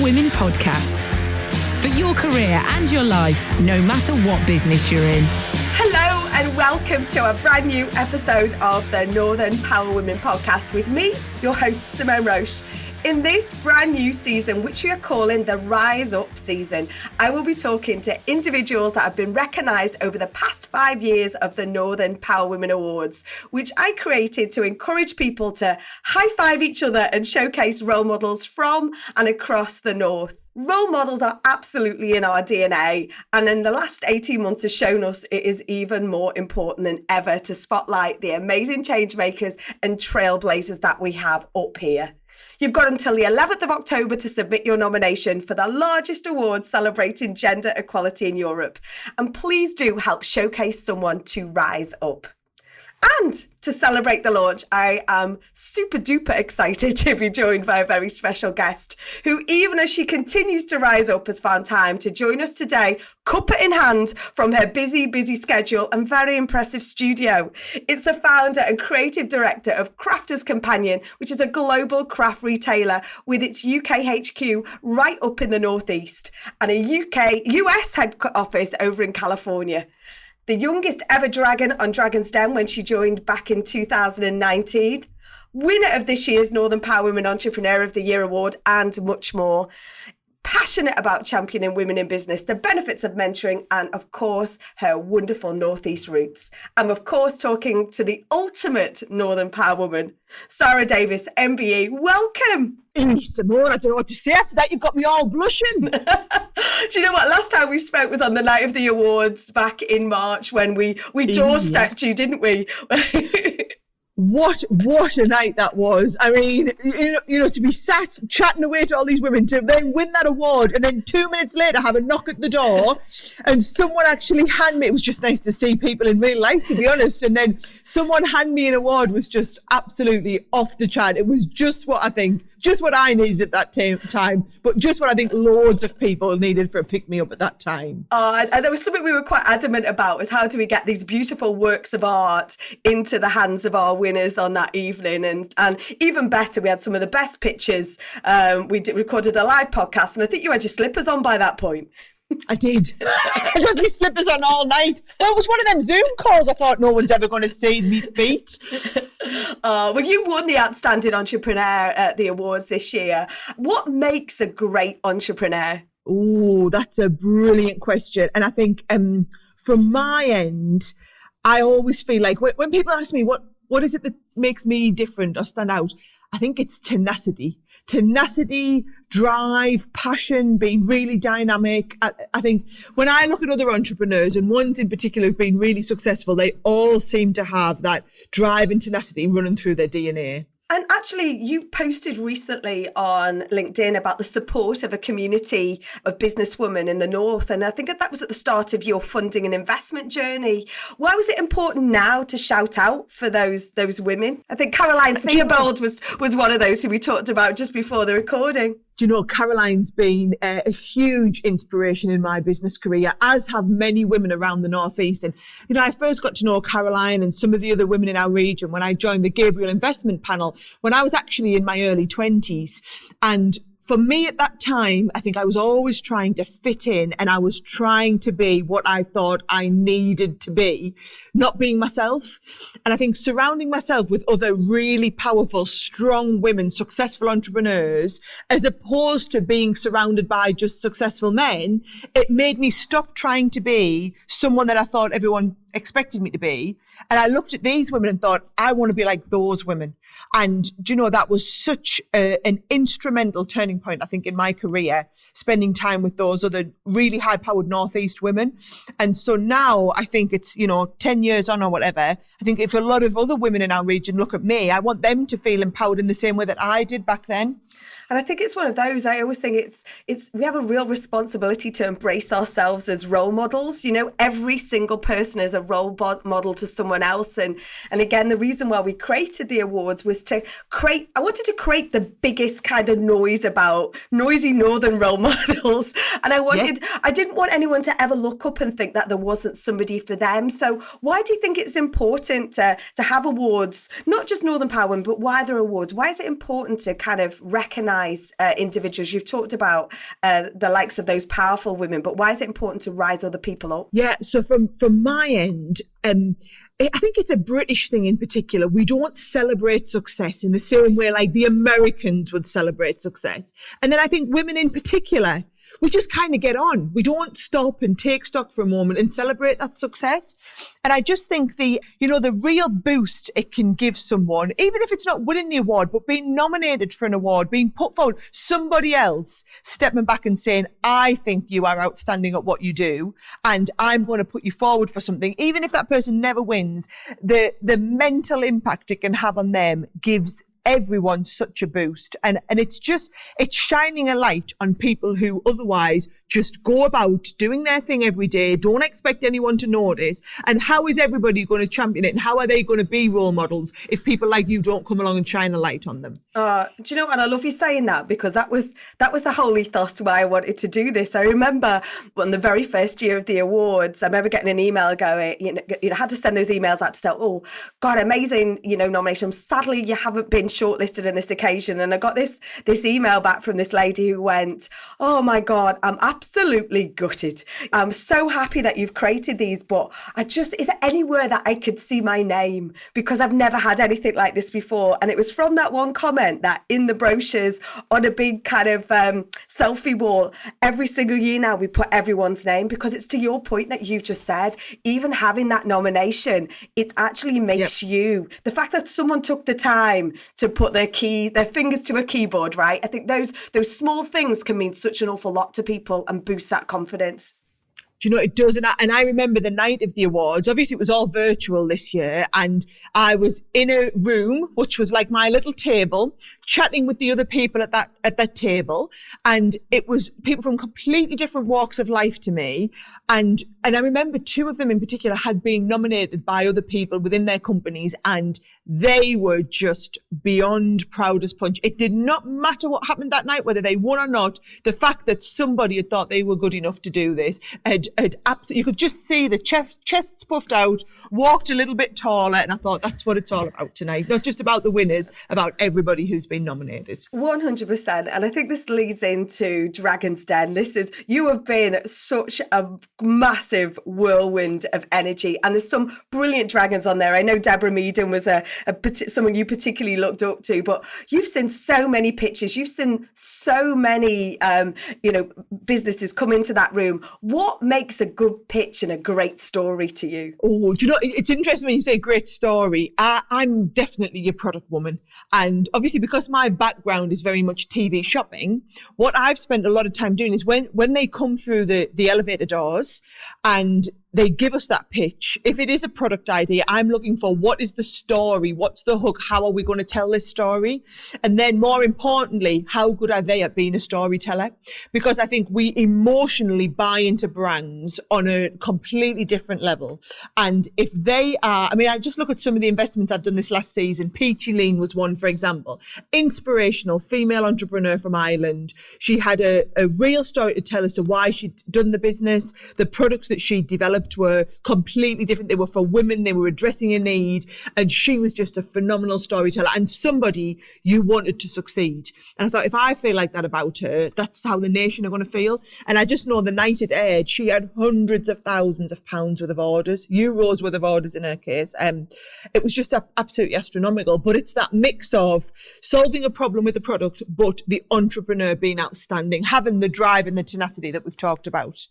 Women podcast. For your career and your life, no matter what business you're in. Hello and welcome to a brand new episode of the Northern Power Women podcast with me, your host, Simone Roche. In this brand new season, which we are calling the Rise Up season, I will be talking to individuals that have been recognised over the past 5 years of the Northern Power Women Awards, which I created to encourage people to high-five each other and showcase role models from and across the North. Role models are absolutely in our DNA, and in the last 18 months has shown us it is even more important than ever to spotlight the amazing change makers and trailblazers that we have up here. You've got until the 11th of October to submit your nomination for the largest award celebrating gender equality in Europe. And please do help showcase someone to rise up. And to celebrate the launch, I am super duper excited to be joined by a very special guest who, even as she continues to rise up, has found time to join us today, cuppa in hand, from her busy schedule and very impressive studio. It's the founder and creative director of Crafters Companion, which is a global craft retailer with its UK HQ right up in the Northeast and a US head office over in California. The youngest ever dragon on Dragon's Den when she joined back in 2019. Winner of this year's Northern Power Women Entrepreneur of the Year award and much more. Passionate about championing women in business, the benefits of mentoring, and of course, her wonderful Northeast roots. I'm of course talking to the ultimate Northern Power Woman, Sara Davies MBE. Welcome. Simone, I don't know what to say after that. You've got me all blushing. Do you know what? Last time we spoke was on the night of the awards back in March when we doorstepped you, didn't we? What a night that was. I mean, you know, to be sat chatting away to all these women, to then win that award, and then 2 minutes later have a knock at the door and someone actually hand me, it was just nice to see people in real life, to be honest, and then someone hand me an award was just absolutely off the chart. It was just what I needed at that time, but just what I think loads of people needed for a pick-me-up at that time. And there was something we were quite adamant about, was how do we get these beautiful works of art into the hands of our winners on that evening, and even better, we had some of the best pictures. We recorded a live podcast, and I think you had your slippers on by that point. I did. I had my slippers on all night. Well, it was one of them Zoom calls I thought no one's ever going to see me feet. Well, you won the Outstanding Entrepreneur at the awards this year. What makes a great entrepreneur? Oh, that's a brilliant question. And I think from my end, I always feel like when people ask me what is it that makes me different or stand out, I think it's tenacity. Tenacity, drive, passion, being really dynamic. I think when I look at other entrepreneurs, and ones in particular who've been really successful, they all seem to have that drive and tenacity running through their DNA. And actually, you posted recently on LinkedIn about the support of a community of businesswomen in the North. And I think that was at the start of your funding and investment journey. Why was it important now to shout out for those women? I think Caroline Theobald was one of those who we talked about just before the recording. Do you know, Caroline's been a huge inspiration in my business career, as have many women around the Northeast. And, you know, I first got to know Caroline and some of the other women in our region when I joined the Gabriel Investment Panel when I was actually in my early 20s. And for me at that time, I think I was always trying to fit in, and I was trying to be what I thought I needed to be, not being myself. And I think surrounding myself with other really powerful, strong women, successful entrepreneurs, as opposed to being surrounded by just successful men, it made me stop trying to be someone that I thought everyone expected me to be. And I looked at these women and thought, I want to be like those women. And, do you know, that was such an instrumental turning point, I think, in my career, spending time with those other really high-powered Northeast women. And so now I think it's, 10 years on or whatever, I think if a lot of other women in our region look at me, I want them to feel empowered in the same way that I did back then. And I think it's one of those, I always think it's we have a real responsibility to embrace ourselves as role models. You know, every single person is a role model to someone else. And again, the reason why we created the awards was I wanted to create the biggest kind of noise about noisy Northern role models. And I didn't want anyone to ever look up and think that there wasn't somebody for them. So why do you think it's important to have awards, not just Northern Power Women, but wider awards? Why is it important to kind of recognise recognise individuals? You've talked about the likes of those powerful women, but why is it important to rise other people up? Yeah, so from my end, I think it's a British thing in particular. We don't celebrate success in the same way like the Americans would celebrate success. And then I think women in particular, we just kind of get on. We don't stop and take stock for a moment and celebrate that success. And I just think the real boost it can give someone, even if it's not winning the award, but being nominated for an award, being put forward, somebody else stepping back and saying, I think you are outstanding at what you do, and I'm going to put you forward for something. Even if that person never wins, the mental impact it can have on them gives everyone such a boost. And it's shining a light on people who otherwise just go about doing their thing every day, don't expect anyone to notice. And how is everybody going to champion it? And how are they going to be role models if people like you don't come along and shine a light on them? Do you know what? I love you saying that, because that was the whole ethos why I wanted to do this. I remember on the very first year of the awards, I remember getting an email going, you had to send those emails out to say, oh God, amazing, nomination. Sadly, you haven't been shortlisted on this occasion. And I got this email back from this lady who went, oh my God, I'm absolutely gutted. I'm so happy that you've created these, but is there anywhere that I could see my name? Because I've never had anything like this before. And it was from that one comment that in the brochures on a big kind of selfie wall, every single year now we put everyone's name, because it's to your point that you've just said, even having that nomination, it actually makes you, the fact that someone took the time to put their fingers to a keyboard, right? I think those small things can mean such an awful lot to people and boost that confidence. Do you know, it does. And I remember the night of the awards, obviously it was all virtual this year, and I was in a room, which was like my little table, chatting with the other people at that table. And it was people from completely different walks of life to me. And I remember two of them in particular had been nominated by other people within their companies, and they were just beyond proud as punch. It did not matter what happened that night, whether they won or not. The fact that somebody had thought they were good enough to do this had absolutely, you could just see the chests puffed out, walked a little bit taller. And I thought, that's what it's all about tonight. Not just about the winners, about everybody who's been nominated. 100%. And I think this leads into Dragon's Den. You have been such a massive whirlwind of energy, and there's some brilliant dragons on there. I know Deborah Meaden was someone you particularly looked up to, but you've seen so many pitches, you've seen so many businesses come into that room. What makes a good pitch and a great story to you? Oh, do you know, it's interesting when you say great story. I'm definitely a product woman, and obviously because my background is very much TV shopping, what I've spent a lot of time doing is when they come through the elevator doors and they give us that pitch. If it is a product idea, I'm looking for what is the story? What's the hook? How are we going to tell this story? And then more importantly, how good are they at being a storyteller? Because I think we emotionally buy into brands on a completely different level. And if they are, I just look at some of the investments I've done this last season. Peachy Lean was one, for example. Inspirational female entrepreneur from Ireland. She had a real story to tell as to why she'd done the business. The products that she developed were completely different. They were for women. They were addressing a need. And she was just a phenomenal storyteller and somebody you wanted to succeed. And I thought, if I feel like that about her, that's how the nation are going to feel. And I just know the night it aired, she had hundreds of thousands of pounds worth of orders, euros worth of orders in her case. It was just absolutely astronomical. But it's that mix of solving a problem with the product, but the entrepreneur being outstanding, having the drive and the tenacity that we've talked about.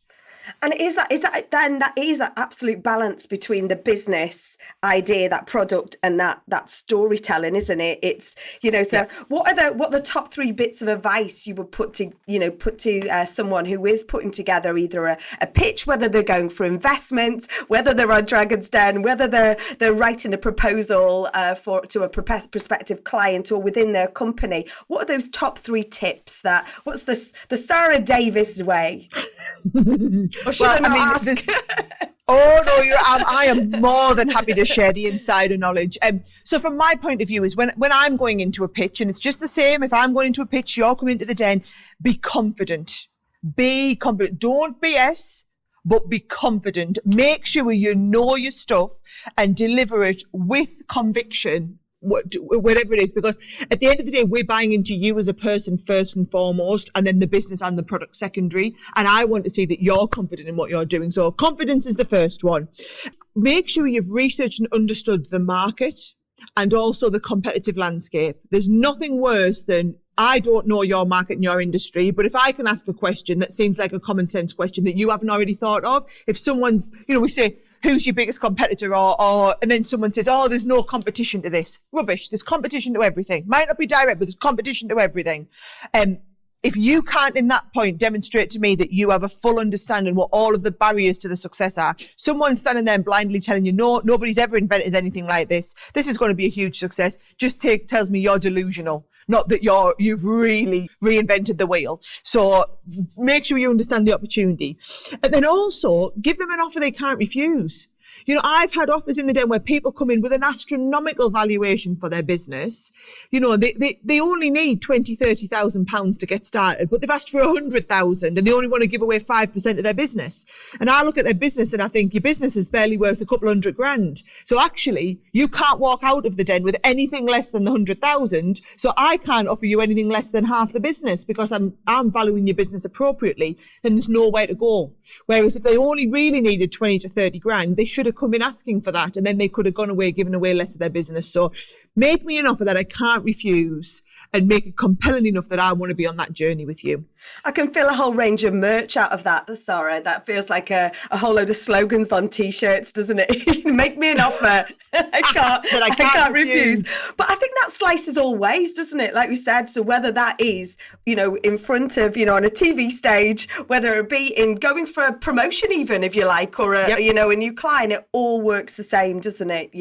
And is that absolute balance between the business idea, that product, and that storytelling, isn't it? It's, what are the top three bits of advice you would put to someone who is putting together either a pitch, whether they're going for investment, whether they're on Dragon's Den, whether they're writing a proposal to a prospective client or within their company? What are those top three tips? What's the Sara Davies way? Or should I not ask? Oh no, I am more than happy to share the insider knowledge. So from my point of view is when I'm going into a pitch, and it's just the same. If I'm going into a pitch, you're coming into the den, be confident. Be confident. Don't BS, but be confident. Make sure you know your stuff and deliver it with conviction whatever it is, because at the end of the day, we're buying into you as a person first and foremost, and then the business and the product secondary. And I want to see that you're confident in what you're doing. So confidence is the first one. Make sure you've researched and understood the market and also the competitive landscape. There's nothing worse than, I don't know your market and your industry, but if I can ask a question that seems like a common sense question that you haven't already thought of, if someone's, we say, who's your biggest competitor? And then someone says, oh, there's no competition to this. Rubbish. There's competition to everything. Might not be direct, but there's competition to everything. If you can't in that point demonstrate to me that you have a full understanding what all of the barriers to the success are, someone standing there and blindly telling you, no, nobody's ever invented anything like this. This is going to be a huge success. Tells me you're delusional, not that you've really reinvented the wheel. So make sure you understand the opportunity. And then also give them an offer they can't refuse. I've had offers in the den where people come in with an astronomical valuation for their business. They only need 20, 30,000 pounds to get started, but they've asked for 100,000 and they only want to give away 5% of their business. And I look at their business and I think your business is barely worth a couple $100,000. So actually you can't walk out of the den with anything less than the 100,000. So I can't offer you anything less than half the business because I'm valuing your business appropriately. Then there's nowhere to go. Whereas if they only really needed 20 to 30 grand, they should have come in asking for that, and then they could have gone away, given away less of their business. So make me an offer that I can't refuse and make it compelling enough that I want to be on that journey with you. I can feel a whole range of merch out of that, Sara. That feels like a whole load of slogans on T-shirts, doesn't it? Make me an offer. I can't refuse. But I think that slices all ways, doesn't it? Like we said, so whether that is, in front of, on a TV stage, whether it be in going for a promotion even, if you like, or, a new client, it all works the same, doesn't it?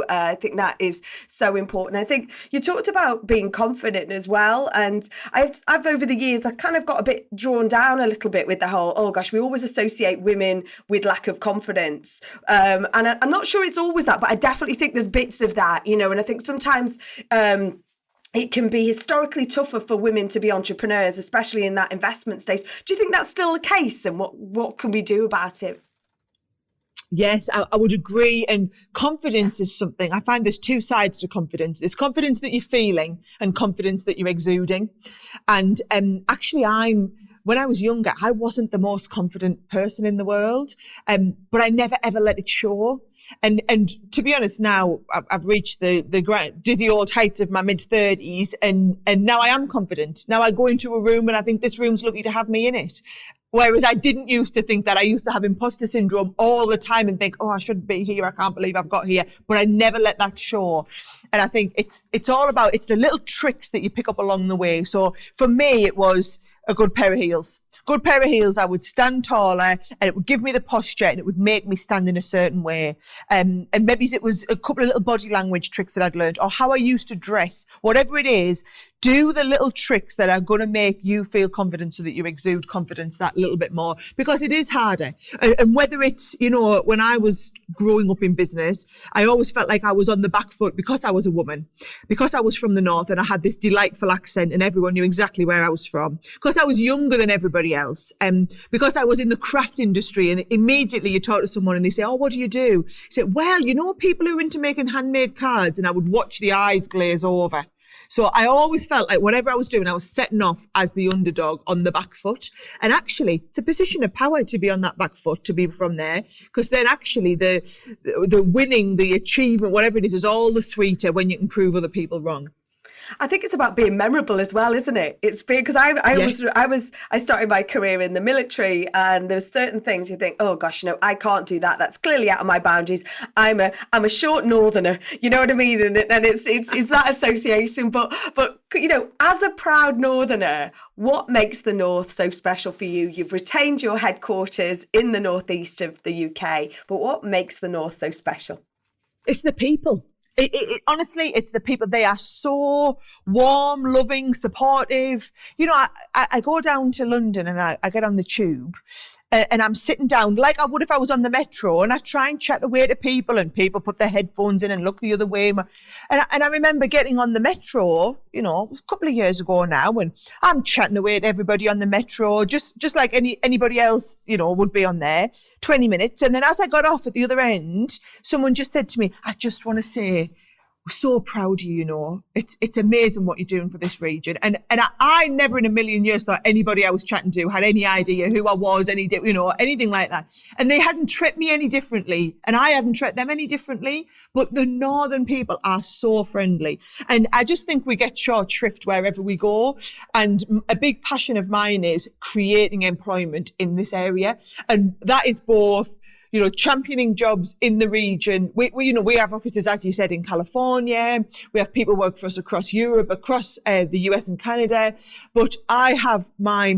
I think that is so important. I think you talked about being confident as well. And I've over the years, I kind of got a bit drawn down a little bit with the whole, oh gosh, we always associate women with lack of confidence. And I'm not sure it's always that, but I definitely think there's bits of that, and I think sometimes it can be historically tougher for women to be entrepreneurs, especially in that investment stage. Do you think that's still the case? And what can we do about it? Yes, I would agree. And confidence is something, I find there's two sides to confidence. There's confidence that you're feeling and confidence that you're exuding. And actually when I was younger, I wasn't the most confident person in the world, but I never ever let it show. And to be honest, now I've reached the dizzy old heights of my mid-30s, and now I am confident. Now I go into a room and I think this room's lucky to have me in it. Whereas I didn't used to think that. I used to have imposter syndrome all the time and think, oh, I shouldn't be here. I can't believe I've got here. But I never let that show. And I think it's all about, it's the little tricks that you pick up along the way. So for me, it was a good pair of heels. Good pair of heels, I would stand taller and it would give me the posture and it would make me stand in a certain way. And maybe it was a couple of little body language tricks that I'd learned, or how I used to dress, whatever it is. Do the little tricks that are going to make you feel confident so that you exude confidence that little bit more, because it is harder. And whether it's, when I was growing up in business, I always felt like I was on the back foot because I was a woman, because I was from the north and I had this delightful accent and everyone knew exactly where I was from, because I was younger than everybody else, because I was in the craft industry, and immediately you talk to someone and they say, oh, what do? You say, well, people who are into making handmade cards, and I would watch the eyes glaze over. So I always felt like whatever I was doing, I was setting off as the underdog on the back foot. And actually, it's a position of power to be on that back foot, to be from there, because then actually the winning, the achievement, whatever it is all the sweeter when you can prove other people wrong. I think it's about being memorable as well, isn't it? It's because I started my career in the military, and there's certain things you think, oh gosh, I can't do that. That's clearly out of my boundaries. I'm a short northerner, you know what I mean? And it's that association. But as a proud northerner, what makes the North so special for you? You've retained your headquarters in the northeast of the UK, but what makes the North so special? It's the people. Honestly, it's the people. They are so warm, loving, supportive. I go down to London and I get on the tube and I'm sitting down like I would if I was on the metro, and I try and chat away to people, and people put their headphones in and look the other way. And I remember getting on the metro, it was a couple of years ago now, and I'm chatting away to everybody on the metro, just like anybody else, would be on there, 20 minutes. And then as I got off at the other end, someone just said to me, I just want to say, we're so proud of you, you know. It's amazing what you're doing for this region. And I never in a million years thought anybody I was chatting to had any idea who I was, anything like that. And they hadn't treated me any differently, and I hadn't treated them any differently. But the northern people are so friendly. And I just think we get short shrift wherever we go. And a big passion of mine is creating employment in this area. And that is both, you know, championing jobs in the region. We have offices, as you said, in California. We have people work for us across Europe, across the US and Canada. But I have I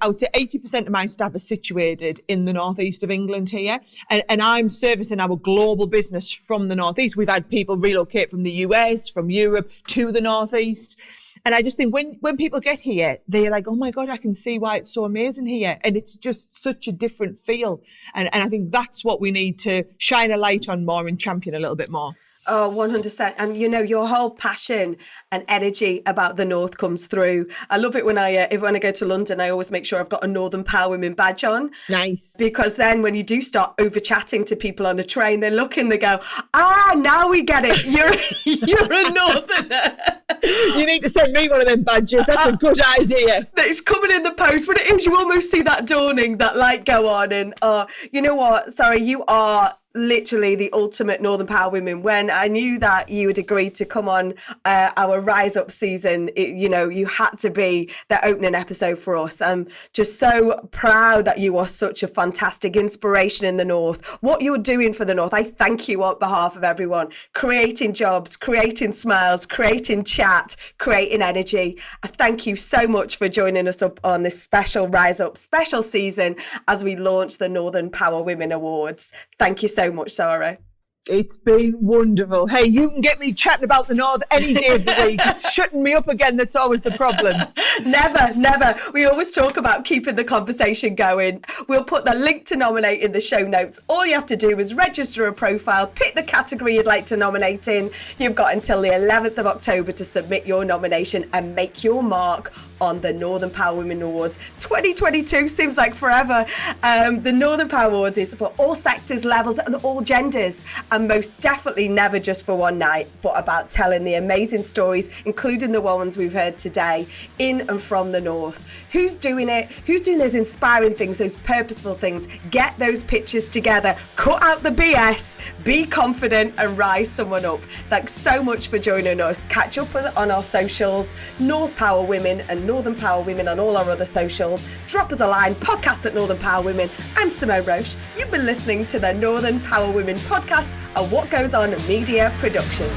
would say 80% of my staff are situated in the northeast of England here. And I'm servicing our global business from the northeast. We've had people relocate from the US, from Europe to the northeast. And I just think when people get here, they're like, oh my God, I can see why it's so amazing here. And it's just such a different feel. And I think that's what we need to shine a light on more and champion a little bit more. Oh, 100%. And, you know, your whole passion and energy about the North comes through. I love it when I go to London, I always make sure I've got a Northern Power Women badge on. Nice. Because then when you do start over chatting to people on the train, they look and they go, now we get it. You're a Northerner. You need to send me one of them badges. That's a good idea. It's coming in the post, but it is, you almost see that dawning, that light go on. And you know what, Sarah, you are literally the ultimate Northern Power Women. When I knew that you had agreed to come on our Rise Up season, you had to be the opening episode for us. I'm just so proud that you are such a fantastic inspiration in the North. What you're doing for the North, I thank you on behalf of everyone. Creating jobs, creating smiles, creating chat, creating energy. I thank you so much for joining us up on this special Rise Up special season as we launch the Northern Power Women Awards. Thank you so much, Sarah. It's been wonderful. Hey, you can get me chatting about the North any day of the week. It's shutting me up again. That's always the problem. Never. We always talk about keeping the conversation going. We'll put the link to nominate in the show notes. All you have to do is register a profile, pick the category you'd like to nominate in. You've got until the 11th of October to submit your nomination and make your mark on the Northern Power Women Awards. 2022 seems like forever. The Northern Power Awards is for all sectors, levels and all genders, and most definitely never just for one night, but about telling the amazing stories, including the ones we've heard today, in and from the North. Who's doing it? Who's doing those inspiring things, those purposeful things? Get those pictures together, cut out the BS, be confident and rise someone up. Thanks so much for joining us. Catch up on our socials, North Power Women and Northern Power Women on all our other socials. Drop us a line, podcast at Northern Power Women. I'm Simone Roche. You've been listening to the Northern Power Women podcast, a What Goes On Media production.